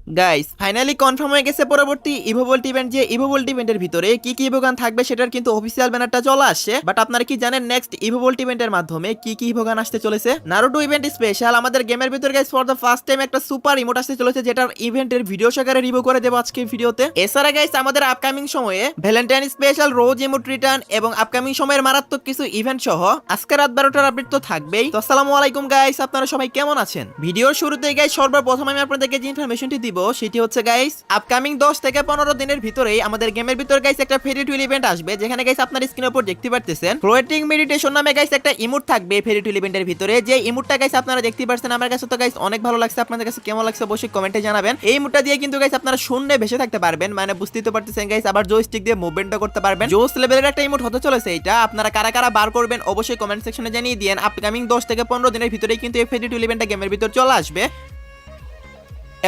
Guys finally confirm হয়ে গেছে পরবর্তী ইভোভোল্ট ইভেন্ট, যে ইভোভোল্ট ইভেন্টের ভিতরে কি কি ইভোগান থাকবে সেটার কিন্তু অফিসিয়াল ব্যানারটা চলে আসছে। বাট আপনারা কি জানেন নেক্সট ইভোভোল্ট ইভেন্টের মাধ্যমে কি কি ইভোগান আসতে চলেছে? নারুটো ইভেন্ট স্পেশাল আমাদের গেমের ভিতরে guys for the first time একটা সুপার ইমোট আসতে চলেছে, যেটার ইভেন্টের ভিডিও সহকারে রিভিউ করে দেব আজকে ভিডিওতে। এছাড়া গাইস আমাদের আপকামিং সময়ে ভ্যালেন্টাইন স্পেশাল রোজ ইমোট রিটার্ন এবং আপকামিং সময়ের মারাত্মক কিছু ইভেন্ট সহ আজকে রাত 12টার আপডেট তো থাকবেই। তো আসসালামু আলাইকুম গাইস, আপনারা সবাই কেমন আছেন? ভিডিওর শুরুতে গাইস সর্বপ্রথম আমি আপনাদেরকে যে ইনফরমেশনটি দিব সেটি হচ্ছে গাইস আপকামিং 10 থেকে 15 দিনের ভিতরেই আমাদের গেমের ভিতর গাইস একটা ফেরি টুইল ইভেন্ট আসবে, যেখানে গাইস আপনার স্ক্রিনের উপর দেখতে পারতেছেন ফ্লোটিং মেডিটেশন নামে গাইস একটা ইমোট থাকবে ফেরি টুইল ইভেন্টের ভিতরে। যে ইমোটটা গাইস আপনারা দেখতে পাচ্ছেন, আমার কাছে তো গাইস অনেক ভালো লাগছে, আপনাদের কাছে কেমন লাগছে অবশ্যই কমেন্টে জানাবেন। এই ইমোটটা দিয়ে কিন্তু গাইস আপনারা শূন্যে ভেসে থাকতে পারবেন, মানে বুঝতেই তো পারতেছেন গাইস, আবার জয়স্টিক দিয়ে মুভমেন্টও করতে পারবেন। জোস লেভেলের একটা ইমোট হতে চলেছে এটা। আপনারা কারা কারা বার করবেন অবশ্যই কমেন্ট সেকশনে জানিয়ে দিয়েন। আপকামিং 10 থেকে 15 দিনের ভিতরেই কিন্তু এই ফেরি টুইল ইভেন্টটা গেমের ভিতর চলে আসবে।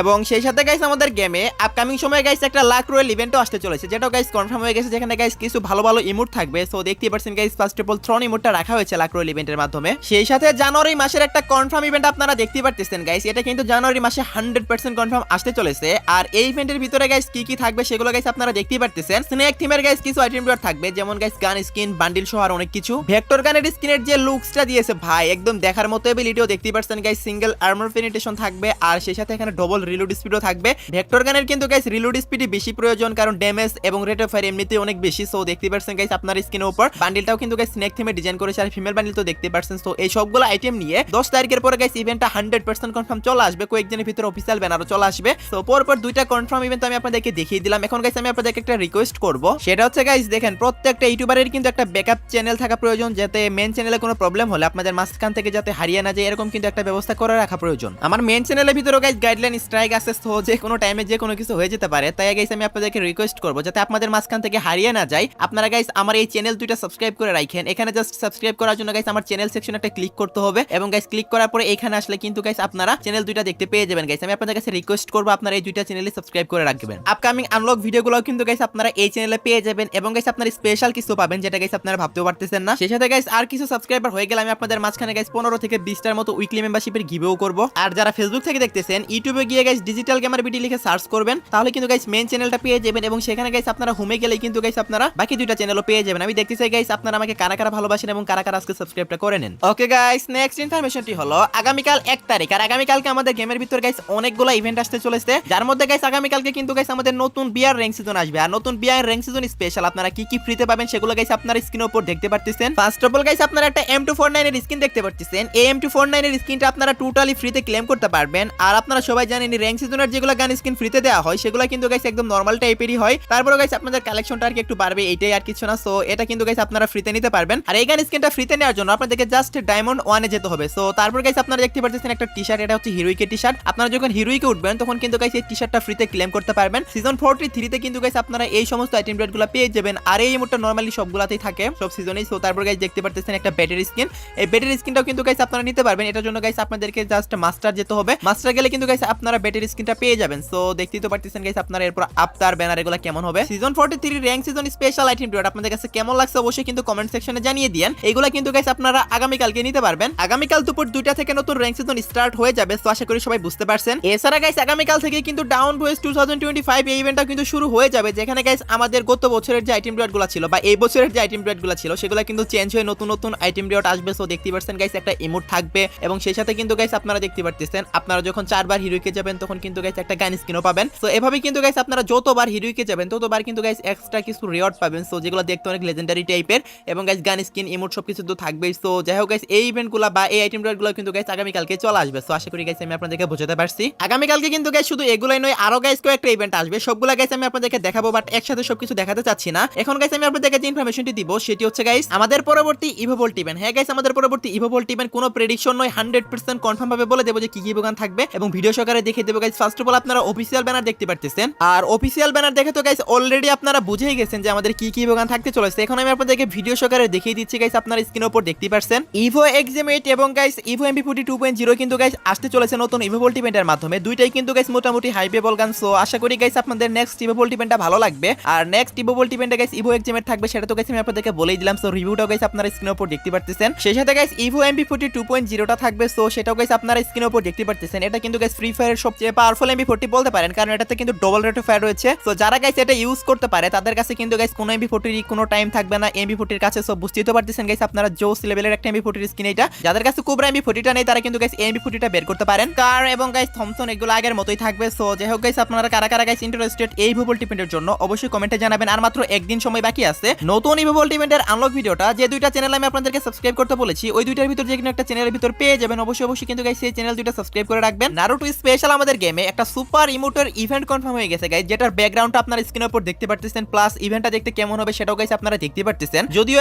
এবং সেই সাথে গাইস আমাদের গেমে আপকামিং সময়ে গাইস একটা লাক রয়েল ইভেন্টও আসতে চলেছে, যেটাও গাইস কনফার্ম হয়ে গেছে, যেখানে গাইস কিছু ভালো ভালো ইমোট থাকবে। সো দেখতেই পাচ্ছেন guys first of all throne ইমোটটা রাখা হয়েছে লাক রয়েল ইভেন্টের মাধ্যমে। সেই সাথে জানুয়ারি মাসের একটা কনফার্ম ইভেন্ট আপনারা দেখতে পাচ্ছেন গাইস, এটা কিন্তু জানুয়ারি মাসে 100% কনফার্ম আসতে চলেছে। আর এই ইভেন্টের ভিতরে গাইস কি কি থাকবে সেগুলো গাইস আপনারা দেখতেই পাচ্ছেন। স্নেক থিমের গাইস কিছু আইটেম থাকবে, যেমন গাইস গান স্কিন, বান্ডিল সহ আর অনেক কিছু। ভেক্টর গানের স্কিনের যে লুকসটা দিয়েছে ভাই একদম দেখার মতো এবিলিটিও দেখতেই পাচ্ছেন গাইস। সিঙ্গেল আর্মর পেনিট্রেশন থাকবে, আর সেই সাথে এখানে ডবল রিলোড স্পিডও থাকবে। ভেক্টর গানের কিন্তু গাইস রিলোড স্পিডই বেশি প্রয়োজন, কারণ ড্যামেজ এবং রেট অফ ফায়ার এমনিতেই অনেক বেশি। সো দেখতে পাচ্ছেন গাইস আপনার স্ক্রিনের উপর বান্ডিলটাও কিন্তু গাইস স্নেক থিমে ডিজাইন করেছে, আর ফিমেল বান্ডিল তো দেখতে পাচ্ছেন। তো এই সবগুলো আইটেম নিয়ে 10 তারিখের পরে গাইস ইভেন্টটা 100% কনফার্ম চলে আসবে, কয়েকদিনের ভিতরে অফিসিয়াল ব্যানারও চলে আসবে। সো পরপর দুইটা কনফার্ম ইভেন্ট আমি আপনাদেরকে দেখিয়ে দিলাম। এখন গাইস আমি আপনাদেরকে একটা রিকোয়েস্ট করব, সেটা হচ্ছে গাইস দেখেন প্রত্যেকটা ইউটিউবারের কিন্তু একটা ব্যাকআপ চ্যানেল থাকা প্রয়োজন, যাতে মেন চ্যানেলে কোনো প্রবলেম হলে আপনাদের মাঝখান থেকে যাতে হারিয়ে না যায়, এরকম কিন্তু একটা ব্যবস্থা করে রাখা প্রয়োজন। আমার মেন চ্যানেলের ভিতরে গাইস গাইডলাইন স্ট্রাইক আছে, তো যে কোনো টাইমে যে কোনো কিছু হয়ে যেতে পারে। তাই গাইস আমি আপনাদেরকে রিকোয়েস্ট করব যাতে আপনাদের মাঝখান থেকে হারিয়ে না যায়, আপনারা গাইস আমার এই চ্যানেল দুইটা সাবস্ক্রাইব করে রাখেন। এখানে জাস্ট সাবস্ক্রাইব করার জন্য গাইস আমার চ্যানেল সেকশনে একটা ক্লিক করতে হবে, এবং গাইস ক্লিক করার পরে এখানে আসলে কিন্তু গাইস আপনারা চ্যানেল দুইটা দেখতে পেয়ে যাবেন। গাইস আমি আপনাদের কাছে রিকোয়েস্ট করব আপনারা এই দুইটা চ্যানেলে সাবস্ক্রাইব করে রাখবেন। আপকামিং আনলক ভিডিওগুলো কিন্তু গাইস আপনারা এই চ্যানেলে পেয়ে যাবেন, এবং গাইস আপনারা স্পেশাল কিছু পাবেন যেটা গাইস আপনারা ভাবতেও পারতেছেন না। সেই সাথে গাইস আর কিছু সাবস্ক্রাইবার হয়ে গেলে আমি আপনাদের মাঝখানে গাইস 15 থেকে 20টার মতো উইকলি মেম্বারশিপের গিভও করব। আর যারা ফেসবুক থেকে দেখতেছেন, ইউটিউবে গিয়ে গাইস ডিজিটাল গেমার বিডি লিখে সার্চ করবেন, তাহলে কিন্তু গাইস মেন চ্যানেলটা পেয়ে যাবেন, এবং সেখানে গাইস আপনারা হোমে গেলে কিন্তু গাইস আপনারা বাকি দুইটা চ্যানেলও পেয়ে যাবেন। আমি দেখতে চাই গাইস আপনারা আমাকে কারা কারা ভালোবাসেন এবং কারা কারা আজকে সাবস্ক্রাইবটা করে নেন। ওকে গাইস, নেক্সট ইনফরমেশনটি হলো আগামীকাল 1 তারিখ, আর আগামীকালকে আমাদের গেমের ভিতর গাইস অনেকগুলো ইভেন্ট আসতে চলেছে, যার মধ্যে গাইস আগামীকালকে কিন্তু গাইস আমাদের নতুন বিয়ার র্যাঙ্ক সিজন আসবে। আর নতুন বিয়ার র্যাঙ্ক সিজন স্পেশাল আপনারা কি কি ফ্রিতে পাবেন সেগুলো গাইস আপনারা স্ক্রিনের উপর দেখতে পারতেছেন। ফার্স্ট অফ অল গাইস আপনারা একটা M249 এর স্কিন দেখতে পারতেছেন। এই M249 এর স্কিনটা আপনারা টোটালি ফ্রিতে ক্লেম করতে পারবেন। আর আপনারা সবাই জানেন র্যাঙ্ক সিজনের যেগুলো গান স্কিন ফ্রিতে দেওয়া হয় সেগুলো কিন্তু গাইস একদম নরমাল টাইপেরই হয়। তারপরে গাইস আপনাদের কালেকশনটা আর কি একটু বাড়বে, এইটাই আর কিছু না। সো এটা কিন্তু গাইস আপনারা ফ্রিতে নিতে পারবেন। আর এই গান স্কিনটা ফ্রিতে নেওয়ার জন্য আপনাদেরকে জাস্ট ডায়মন্ড 1 এ যেতে হবে। সো তারপর গাইস আপনারা দেখতে পাচ্ছেন একটা টি-শার্ট, এটা হচ্ছে হিরোইকের টি-শার্ট। আপনারা যখন হিরোইকে উঠবেন তখন কিন্তু গাইস এই টি-শার্টটা ফ্রিতে ক্লেম করতে পারবেন। সিজন 43 তে কিন্তু গাইস আপনারা এই সমস্ত আইটেম রেটগুলো পেয়ে যাবেন। আর এই ইমোটটা নরমালি সবগুলাতেই থাকে সব সিজনেই। সো তারপর গাইস দেখতে পাচ্ছেন একটা ব্যাটারি স্কিন, এই ব্যাটারি স্কিনটাও কিন্তু গাইস আপনারা নিতে পারবেন। এটার জন্য গাইস আপনাদেরকে জাস্ট মাস্টার যেতে হবে, মাস্টার গেলে কিন্তু গাইস আপনারা ব্যাটারি স্কিনটা পেয়ে যাবেন। সো দেখতেই তো পারতেছেন গাইস আপনারা এরপর আফতার ব্যানার এগুলো কেমন হবে। Season 43 rank season special item rate আপনাদের কাছে কেমন লাগছে অবশ্যই কিন্তু কমেন্ট সেকশনে জানিয়ে দিয়েন। এইগুলা কিন্তু গাইস আপনারা আগামীকালকে নিতে পারবেন। আগামীকাল দুপুর 2টা থেকে নতুন র্যাঙ্ক সিজন স্টার্ট হয়ে যাবে। সো আশা করি সবাই বুঝতে পারছেন। এছাড়া গাইস আগামীকাল থেকে কিন্তু ডাউন ভয়েস 2025 এই ইভেন্টটা কিন্তু শুরু হয়ে যাবে, যেখানে গাইস আমাদের গত বছরের যে আইটেম রেটগুলো ছিল বা এই বছরের যে আইটেম রেটগুলো ছিল সেগুলো কিন্তু চেঞ্জ হয়ে নতুন নতুন আইটেম রেট আসবে। সো দেখতে পাচ্ছেন গাইস একটা ইমোট থাকবে, এবং সেই সাথে কিন্তু গাইস আপনারা দেখতে পারতেছেন আপনারা যখন 4বার হিরোইকে যাবেন তখন কিন্তু গাইস একটা গান স্কিনও পাবেন। সো এভাবে কিন্তু গাইস আপনারা যতবার হিরোইকে যাবেন ততবার কিন্তু গাইস এক্সট্রা কিছু রিওয়ার্ড পাবেন। সো যেগুলো দেখতে অনেক লেজেন্ডারি টাইপের, এবং গাইস গান স্কিন ইমোট সবকিছু তো থাকবেই। সো যাই হোক গাইস এই ইভেন্টগুলো বা এই আইটেম রেটগুলো কিন্তু গাইস আগামীকালকে চলে আসবে। সো আশা করি গাইস আমি আপনাদেরকে বোঝাতে পারছি। আগামীকালকে কিন্তু গাইস শুধু এগুলাই নয়, আরো গাইস কয়েকটা ইভেন্ট আসবে, সবগুলা গাইস আমি আপনাদেরকে দেখাবো, বাট একসাথে সবকিছু দেখাতে চাচ্ছি না। এখন গাইস আমি আপনাদেরকে যে ইনফরমেশনটি দিব সেটি হচ্ছে গাইস আমাদের পরবর্তী ইভোভোল্ট ইভেন্ট। হ্যাঁ গাইস আমাদের পরবর্তী ইভোভোল্ট ইভেন্ট কোনো প্রেডিকশন নয়, 100% কনফার্ম ভাবে বলে দেব যে কি কি ইভোগান থাকবে, এবং ভিডিও সহকারে দেখিয়ে দেব গাইস। ফার্স্ট অফ অল আপনারা অফিসিয়াল ব্যানার দেখতে পারতেছেন, আর অফিসিয়াল ব্যানার দেখে তো গাইস অলরেডি আপনারা বুঝেই গেছেন যে আমাদের কি কি ইভোগান থাকতে চলেছে। এখন আমি আপনাদেরকে ভিডিও সহকারে দেখিয়ে দিচ্ছি গাইস, আপনারা স্ক্রিনের উপর দেখতে পাচ্ছেন ইভো এক্সএম8 এবং গাইস ইভো এমপি40 2.0 কিন্তু গাইস আসতে চলেছে নতুন ইভোভোল্ট ইভেন্টের মাধ্যমে। দুইটাই কিন্তু গাইস মোটামুটি হাইপেবল গান। সো আশা করি গাইস আপনাদের নেক্সট ইভোভোল্ট ইভেন্টটা ভালো লাগবে। আর নেক্সট ইভোভোল্ট ইভেন্টে গাইস ইভো এক্সএম8 থাকবে, সেটা তো গাইস আমি আপনাদেরকে বলেই দিলাম। সো রিভিউটাও গাইস আপনারা স্ক্রিনের উপর দেখতে পারতেছেন। সেই সাথে গাইস ইভো এমপি40 2.0টা থাকবে। সো সেটাও গাইস আপনারা স্ক্রিনের উপর দেখতে পারতেছেন। এটা কিন্তু গাইস ফ্রি ফায়ারের সবচেয়ে পাওয়ারফুল এমবি40 বলতে পারেন, কারণ এটাতে কিন্তু ডবল রেট অফ ফায়ার রয়েছে। তো যারা গাইস এটা ইউজ করতে পারে তাদের কাছে কিন্তু গাইস কোনো এমবি40 কোনো টাইম থাকবে না এমবি40 কাছে। সব বুঝতেই তো পারতেছেন গাইস, আপনারা জোস লেভেলের একটা এমবি40 স্কিন এটা। যাদের কাছে কোবরা এমবি40টা নেই তারা কিন্তু গাইস এমবি40টা বের করতে পারেন। কার এবং গাইস থমসন এগুলো আগের মতোই থাকবে। সো যাই হোক গাইস, আপনারা কারা কারা গাইস ইন্টারেস্টেড এই ইভোভোল্ট ইভেন্টের জন্য অবশ্যই কমেন্টে জানাবেন। আর মাত্র একদিন সময় বাকি আছে নতুন ইভোভোল্ট ইভেন্টের আনলক ভিডিওটা, যে দুইটা চ্যানেল আমি আপনাদেরকে সাবস্ক্রাইব করতে বলেছি ওই দুইটার ভিতর যে কোনো একটা চ্যানেলের ভিতর পেয়ে যাবেন। অবশ্যই কিন্তু গাইস সেই চ্যানেল দুইটা সাবস্ক্রাইব করে রাখবেন। নারুটো স্পেশাল আমাদের গেমে একটা সুপার ইমোটের ইভেন্ট কনফার্ম হয়ে গেছে গাইস, যেটার ব্যাকগ্রাউন্ডটা আপনারা স্ক্রিনের উপর দেখতে পারতেছেন, প্লাস ইভেন্টটা দেখতে কেমন হবে সেটাও গাইস আপনারা দেখতে পারতেছেন। যদিও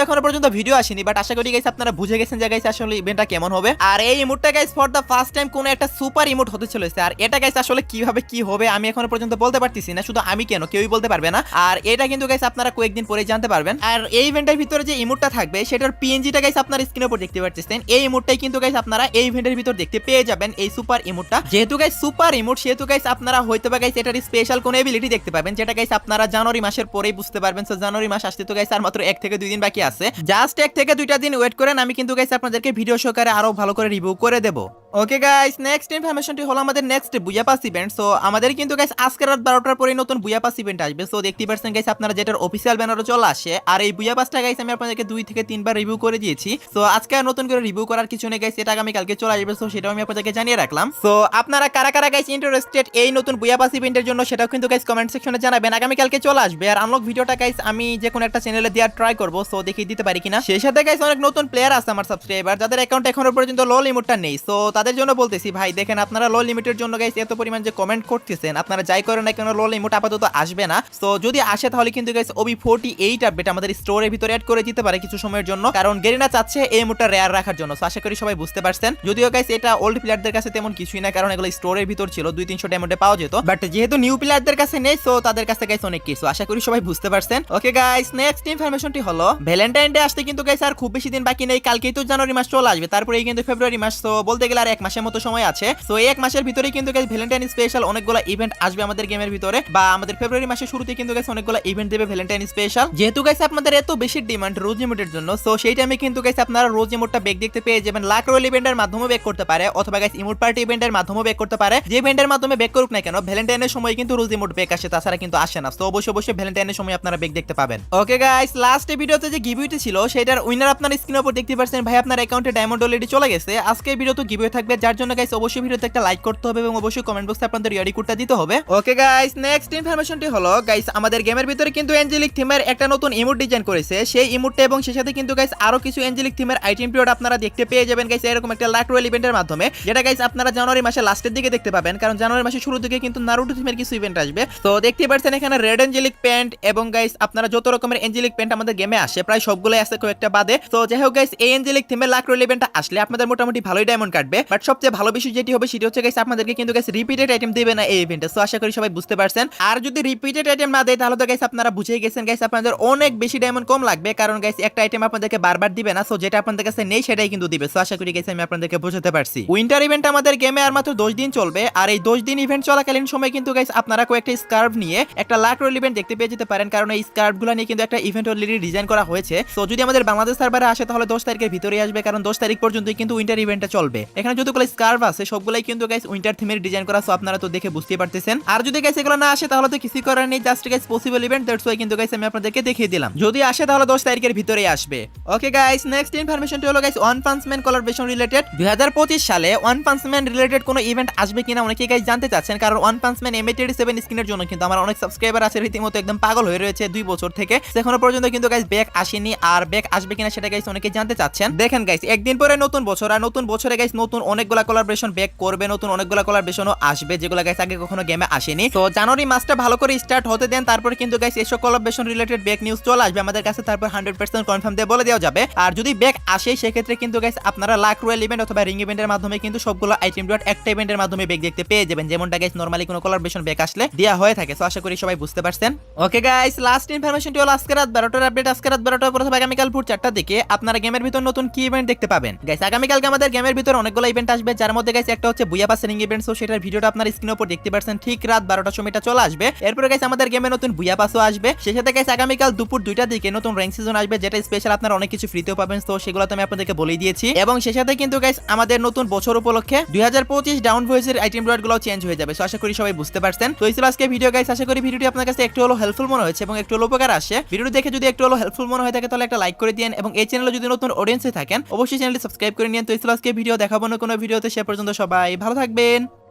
এখনো পর্যন্ত ভিডিও আসেনি, বাট আশা করি গাইস আপনারা বুঝে গেছেন যে গাইস আসলে ইভেন্টটা কেমন হবে। আর এই ইমোটটা guys for the first time কোন একটা সুপার ইমোট হতে চলেছে। আর এটা গাইস আসলে কিভাবে কি হবে আমি এখনো পর্যন্ত বলতে পারতেছি না, শুধু আমি কেন, কেউই বলতে পারবে না। আর এটা কিন্তু গাইস আপনারা কয়েকদিন পরে জানতে পারবেন। আর এই ইভেন্টের ভিতরে যে ইমোটটা থাকবে সেটার পিএনজিটা গাইস আপনারা স্ক্রিনের উপর দেখতে পারতেছেন। এই ইমোটটাই কিন্তু গাইস আপনারা এই ইভেন্টের ভিতর দেখতে পেয়ে যাবেন, এই সুপার ইমোটটা। যেহেতু গাইস সুপার ইমোট সেহেতু গাইস আপনারা হয়তো বা গাইস এটার স্পেশাল কোন এবিলিটি দেখতে পাবেন, যেটা গাইস আপনারা জানুয়ারি মাসের পরেই বুঝতে পারবেন। সো জানুয়ারি মাস আসতে তো গাইস আর মাত্র 1 থেকে 2 দিন বাকি আছে। জাস্ট 1 থেকে 2টা দিন ওয়েট করেন, আমি কিন্তু গাইস আপনাদেরকে ভিডিও সহকারে আরো ভালো করে রিভিউ করে দেব। ওকে গাইস, নেক্সট ইনফরমেশনটি হলো আমাদের নেক্সট বুয়া পাস ইভেন্ট। সো আমাদের কিন্তু গাইস আজকে রাত 12টার পরে নতুন বুয়া পাস ইভেন্ট আসবে। সো দেখতে পাচ্ছেন গাইস আপনারা যেটার অফিশিয়াল ব্যানারও চলে আসে। আর এই বুয়া পাসটা গাইস আমি আপনাদেরকে 2 থেকে 3 বার রিভিউ করে দিয়েছি। সো আজকে আর নতুন করে রিভিউ করার কিছু নেই গাইস, এটা আগামী কালকে চলে আসবে। সো সেটাও আমি আপনাদেরকে জানিয়ে রাখলাম। সো আপনারা কারা কারা গাইস ইন্টারেস্টেড এই নতুন বুয়া পাস ইভেন্টের জন্য সেটাও কিন্তু গাইস কমেন্ট সেকশনে জানাবেন। আগামী কালকে চলে আসবে। আর আনলক ভিডিওটা গাইস আমি যে কোনো একটা চ্যানেলে দেওয়ার ট্রাই করব। সো দেখিয়ে দিতে পারি কিনা। সেই সাথে গাইস অনেক নতুন প্লেয়ার আছে আমার সাবস্ক্রাইবার যাদের অ্যাকাউন্ট এখনো পর্যন্ত লো লিমিটটা নেই। সো তাদের জন্য বলতেছি ভাই দেখেন, আপনারা লো লিমিটের জন্য গাইস এত পরিমাণ যে কমেন্ট করতেছেন, আপনারা যাই করেন না কেন লো লিমিট আপাতত আসবে না। সো যদি আসে তাহলে কিন্তু গাইস OB48 আপডেট আমাদের স্টোরের ভিতরে অ্যাড করে দিতে পারে কিছু সময়ের জন্য, কারণ গেরিনা চাচ্ছে এই ইমোটটা রেয়ার রাখার জন্য। সো আশা করি সবাই বুঝতে পারছেন। যদিও গাইস এটা ওল্ড প্লেয়ারদের কাছে তেমন কিছুই না, কারণ এগুলো স্টোরের ভিতর ছিল 200-300 ডায়মন্ডে পাওয়া যেত, বাট যেহেতু নিউ প্লেয়ারদের কাছে নেই সো তাদের কাছে গাইস অনেক কিছু। আশা করি সবাই বুঝতে পারছেন। ওকে গাইস, নেক্সট ইনফরমেশনটি হলো ভ্যালেন্টাইন ডে আসতে কিন্তু গাইস আর খুব বেশি দিন বাকি নেই। কালকেই তো জানুয়ারি মাস চলে আসবে, তারপরেই কিন্তু ফেব্রুয়ারি মাস। সো বলতে গেলে আর 1 মাসের মতো সময় আছে। সো এই 1 মাসের ভিতরেই কিন্তু গাইস ভ্যালেন্টাইন স্পেশাল অনেকগুলো ইভেন্ট আসবে আমাদের গেমের ভিতরে, বা আমাদের ফেব্রুয়ারি মাসের শুরুতে কিন্তু গাইস অনেকগুলো ইভেন্ট দেবে ভ্যালেন্টাইন স্পেশাল। যেহেতু গাইস আপনাদের এত বেশি ডিমান্ড রোজ ইমোটের জন্য, সো সেই টাইমে কিন্তু গাইস আপনারা রোজ ইমোটটা বেক দেখতে পেয়ে যাবেন। লাক রয়্যাল ইভেন্টের মাধ্যমে বেক করতে পারে, অথবা গাইস ইমোট পার্টি ইভেন্টের মাধ্যমে বেক করতে পারে। যে ইভেন্টের মাধ্যমে বেক করুক না কেন ভ্যালেন্টাইনের সময় কিন্তু রোজ ইমোট বেক আসে, তাছাড়া কিন্তু আসে না। তো অবশ্যই ভ্যালেন্টাইনের সময় আপনারা বেক দেখতে পাবেন। ওকে গাইস, লাস্ট ভিডিওতে যে গিভওয়েটি ছিল সেটার উইনার আপনারা স্ক্রিনের উপর দেখতে পাচ্ছেন। ভাই আপনার অ্যাকাউন্টে ডায়মন্ড অলরেডি চলে গেছে। আজকে ভিডিও তো গিভওয়ে থাকবে, যার জন্য গাইস অবশ্যই ভিডিওতে একটা লাইক করতে হবে এবং অবশ্যই কমেন্ট বক্সে আপনাদের রিয়াডি কোডটা দিতে হবে। ওকে গাইস, নেক্সট ইনফরমেশনটি হলো গাইস আমাদের গেমের ভিতরে কিন্তু অ্যাঞ্জেলিক থিমের একটা নতুন ইমোট ডিজাইন করেছে। সেই ইমোটটা এবং সেই সাথে কিন্তু গাইস আরো কিছু অ্যাঞ্জেলিক থিমের আইটেম পিরিয়ড আপনারা দেখতে পেয়ে যাবেন গাইস এরকম একটা লাক রয়্যাল ইভেন্টের মাধ্যমে, যেটা গাইস আপনারা জানুয়ারি মাসের লাস্টের দিকে দেখতে পাবেন, কারণ জানুয়ারি মাসের শুরুর দিকে কিন্তু নারুটো থিমের কিছু ইভেন্ট আসবে। তো দেখতে পাচ্ছেন এখানে রেড অ্যাঞ্জেলিক প্যান্ট এবং গাইস আপনারা যত রকমের অ্যাঞ্জেলিক প্যান্ট আমাদের গেমে আসে প্রায় সবগুলাই আছে কয়েকটা বাদে। তো যাই হোক গাইস এই অ্যাঞ্জেলিক থিমের লাক রয়্যাল ইভেন্টটা আসলে আপনাদের মোটামুটি ভালোই ডায়মন্ড কাটবে, বাট সবচেয়ে ভালো বিষয় যেটি হবে সেটি হচ্ছে গাইস আপনাদেরকে কিন্তু গাইস রিপিটেড আইটেম দেবে না এই ইভেন্টে। সো আশা করি সবাই বুঝতে পারছেন। আর যদি রিপিটেড আইটেম না দেয় তাহলে তো গাইস আপনারা বুঝেই গেছেন গাইস আপনাদের অনেক বেশি ডায়মন্ড কম লাগবে, কারণ গাইস একটা আইটেম আপনাদেরকে বারবার দিবে না। সো যেটা আপনাদের কাছে নেই সেটাই কিন্তু দিবে। সো আশা করি গাইস আমি আপনাদেরকে বোঝাতে পারছি। উইন্টার ইভেন্ট আমাদের গেমে আর মাত্র 10 দিন চলবে। আর এই 10 দিন ইভেন্ট চলাকালীন সময় কিন্তু গাইস আপনারা কয়েকটা স্কার্ফ নিয়ে একটা লাক রয়্যাল ইভেন্ট দেখতে পেয়ে যেতে পারেন, কারণ এই স্কার্ফগুলো নিয়ে কিন্তু একটা ইভেন্ট অলরেডি ডিজাইন করা হয়েছে। সো যদি আমাদের বাংলাদেশ সার্ভারে আসে তাহলে 10 তারিখের ভিতরে আসবে, কারণ 10 তারিখ পর্যন্ত কিন্তু উইন্টার ইভেন্টটা চলবে। এখানে যতগুলো স্কার্ফ আছে সবগুলাই কিন্তু গাইস উইন্টার থিমের ডিজাইন করা। সো আপনারা তো দেখে বুঝতে পারতেছেন। আর যদি গাইস এগুলো না আসে তাহলে তো কিছু করার নেই, just guys possible event, that's why কিন্তু গাইস আমি আপনাদেরকে দেখিয়ে দিলাম। যদি আসে তাহলে 10 তারিখের ভিতরেই আসবে। ওকে গাইস, নেক্সট ইনফরমেশনটি হলো guys one punch man collaboration related. 2025 সালে ওয়ান পাঞ্চ ম্যান রিলেটেড কোনো ইভেন্ট আসবে কিনা অনেকেই গাইস জানতে চাচ্ছেন, কারণ ওয়ান পাঞ্চ ম্যান M87 স্কিনের জন্য কিন্তু আমার অনেক সাবস্ক্রাইবার আছে রীতিমতো একদম পাগল হয়ে রয়েছে 2 বছর থেকে। এখনো পর্যন্ত কিন্তু গাইস ব্যাক আসেনি, আর ব্যাক আসবে কিনা সেটা গাইস অনেকেই জানতে চাচ্ছেন। দেখেন গাইস একদিন পরে নতুন বছর, আর নতুন বছরে গাইস নতুন অনেকগুলা কোলাবোরেশন ব্যাক করবে, নতুন অনেকগুলা কোলাবোরেশনও আসবে যেগুলো গাইস আগে কখনো গেমে আসেনি। তো জানুয়ারি মাসটা ভালো করে স্টার্ট হতে দেন, তারপরে কিন্তু গাইস এসব কোলাবোরেশন রিলেটেড ব্যাক নিউজ চলে আসবে আমাদের কাছে, তারপর 100% কনফার্ম দিয়ে বলে দেওয়া যাবে। আর যদি ব্যাক আসে সেক্ষেত্রে কিন্তু গাইস আপনারা লাক রয়্যাল ইভেন্ট অথবা রিং ইভেন্টের মাধ্যমে কিন্তু সবগুলো আইটেম ডট একটা ইভেন্টের মাধ্যমে ব্যাক দেখতে পেয়ে যাবেন, যেমনটা গাইস নরমালি কোনো কোলাবোরেশন ব্যাক আসলে দেয়া হয়ে থাকে। সো আশা করি সবাই বুঝতে পারছেন। ওকে গাইস, লাস্ট ইনফরমেশনটি হলো আজকে রাত 12টার আপডেট। আজকে রাত 12টার পর অথবা আগামীকাল ভোর 4টার দিকে আপনারা গেমের ভিতর নতুন কি ইভেন্ট দেখতে পাবেন। গাইস আগামীকালকে আমাদের গেমের ভিতর অনেকগুলো ইভেন্ট আসবে, যার মধ্যে গাইস একটা হচ্ছে বুয়া পাস রিং ইভেন্ট। সো সেটার ভিডিওটা আপনারা স্ক্রিনের উপর দেখতে পাচ্ছেন, ঠিক রাত 12টার সময় এটা চলে আসবে। এরপরে গাইস আমাদের গেমে নতুন বুয়া পাসও আসবে। সেই সাথে গাইস আগামীকাল দুপুর 2টার দিকে নতুন র্যাঙ্ক সিজন আসবে, যেটা স্পেশাল আপনারা অনেক কিছু ফ্রিতেও পাবেন। তো সেগুলো তো আমি আপনাদেরকে বলেই দিয়েছি। এবং সেই সাথে কিন্তু গাইস আমাদের নতুন বছর উপলক্ষে 2025 ডাউন ভয়েসের আইটেম গুলো চেঞ্জ হয়ে যাবে। সো আশা করি সবাই বুঝতে পারছেন। তো এই ছিল আজকে ভিডিও গাইস, আশা করি ভিডিওটি আপনার কাছে একটু হলো হেল্পফুল মনে হয়েছে এবং একটু হলো উপকার আসে। ভিডিওটি দেখে যদি একটু হলো হেল্পফুল মনে হয়ে থাকে তাহলে একটা লাইক করে দিন, এবং এই চ্যানেলে যদি নতুন অডিয়েন্সে থাকেন অবশ্যই চ্যানেলটি সাবস্ক্রাইব করে নিন। তো এই ছিল আজকে ভিডিও, দেখাবো না কোনো ভিডিওতে, সে পর্যন্ত সবাই ভালো থাকবেন।